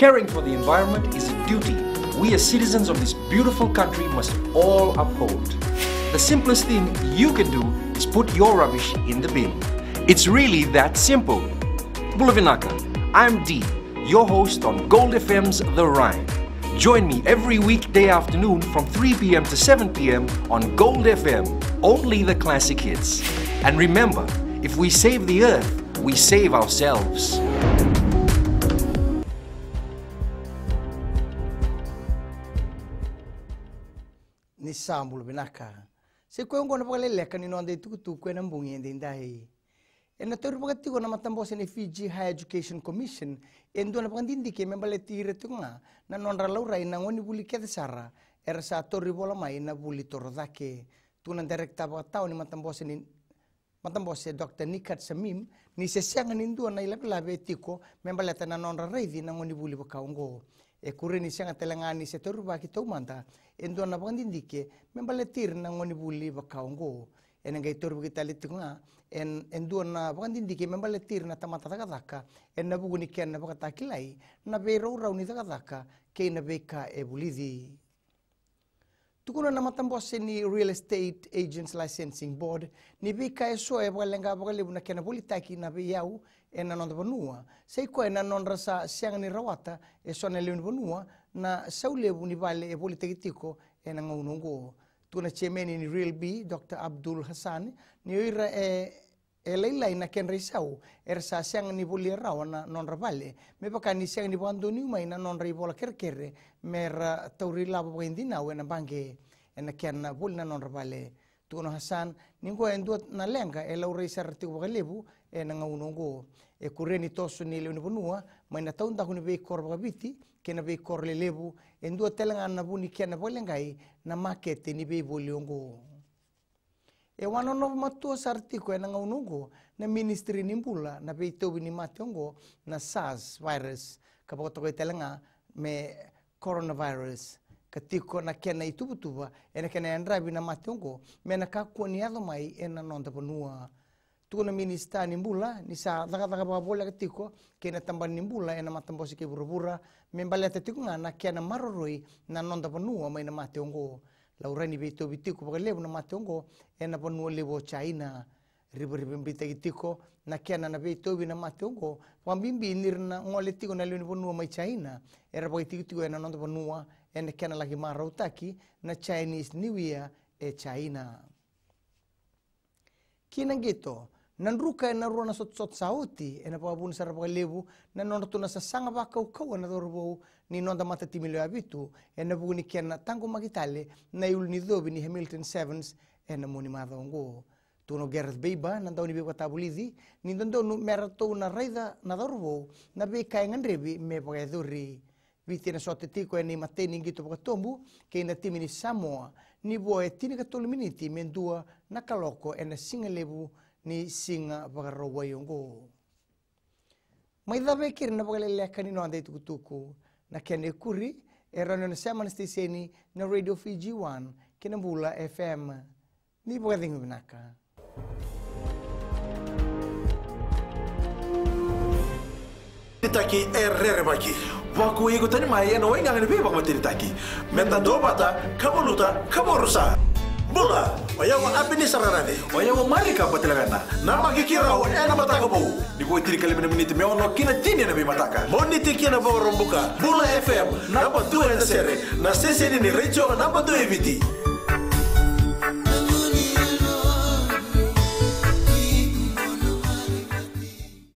Caring for the environment is a duty we as citizens of this beautiful country must all uphold. The simplest thing you can do is put your rubbish in the bin. It's really that simple. Bulavinaka, I'm Dee, your host on Gold FM's The Rhyme. Join me every weekday afternoon from 3 p.m. to 7 p.m. on Gold FM, only the classic hits. And remember, if we save the earth, we save ourselves. Nisambul binaka. Se ko ngona Vakaleleka ni nonde tukutu ko nambungi ndindai. Na toru pagati ko na matambo sa ni Fiji Higher Education Commission endo na pagandindi ke membaleti retunga na nonra laurai na ngoni buli ke sara era sa toru bola mai na buli torodake tunan direkta ba tao ni matambo sa Dr. Nikat Samim ni sesiangan indu na ilabe tiko membaleta na nonra reidi na ngoni buli ba kaungo. E kure ni sianga telangani se toru ba kita umanta endo na pagandindi ke membaletir na ngoni buli ba kaungo. Enangay toru kita litunga en dua na pagandindi ke membaletir na tamata takataka en na buguni ken na pakatakilai na be raw ni takataka ke na beka e bulidi tukuna na matambose ni Real Estate Agents Licensing Board ni beka e so e balenga bakalibu na ken na bulitaki na be yau en na nonda banua sei ko en na non rasa siang ni rawata e so na leun banua na saulebu ni vale e bulitakitiko en na ngongo tuna chairman ni Real B Dr. Abdul Hassan ni ira lailai na ken risau sa siang ni buli rawa na non ravale me baka ni siang ni bando ni mai na non ribola kerkere mer tauri labo indina we na bange en ken na bul na non ravale tuna Hassan ni go endot na lenga lauri sarti ko lebu na ngaunongo kureni tosu ni leuni bonua mai na taunda kuni be korba biti kena be korle lebu endo telanga na buni kena bolengai na market ni be boliongo e wano no matua sartiko na ngaunungo na ministry nimbula na be tobi ni matongo na SARS virus kapoto ko telanga me coronavirus katiko na kena itubutuba ena kena andrabi na matongo me na kakoni ado mai ena nonda bonua tuna minista nimbula ni sa daga bola katiko kena tamban nimbula ena matambosi ke burubura membaleta tikunga na kena maroroi na nonda bonua mai na matongo laurani beto bitiko pagalebu na matongo ena bonua levo China ribbita gitiko na kena na beto na matongo pambimbi nirna ngole tiko na leuni bonua mai China era bagitiko ena nonda bonua ena kena lagi marautaki na Chinese New Year e China kinang gito nanruka na ruana sot sauti ena pabun sar pagalebu na nonatuna sa sanga ba kau na dorbo ni nonda mata timilo abitu ena buguni kena tango magitale na yul ni dobi ni Hamilton Sevens ena muni madongo tuno Gareth Beiba na dauni be tabulidi ni dondo no merato na raida na dorbo na be kaingan rebi me pagaduri viti na sotetiko eni mateni ngito pagatombu ke na timini Samoa ni boe tini katolu miniti mendua na kaloko ena singalebu ni singa pagarawai yongo. Mai dabe kiri na Vakaleleka ni noande tukutuku na kene kuri erano na sama station na Radio Fiji 1 Kinambula FM ni pagatingu binaka. Taki baki. Waku ikutan mai no inga ngene bebak materi taki. Menta dobata kamunuta kamorusa. Bula, oyawa apini sararade, oyawa malika patelagana. Nama kikirau ena mataka bau. Di boy tiri kali menit me ono kina tini na be mataka. Moni tiki na bau rombuka. Bula FM, napa 2 na sere. Na sese ni recho napa 2 eviti.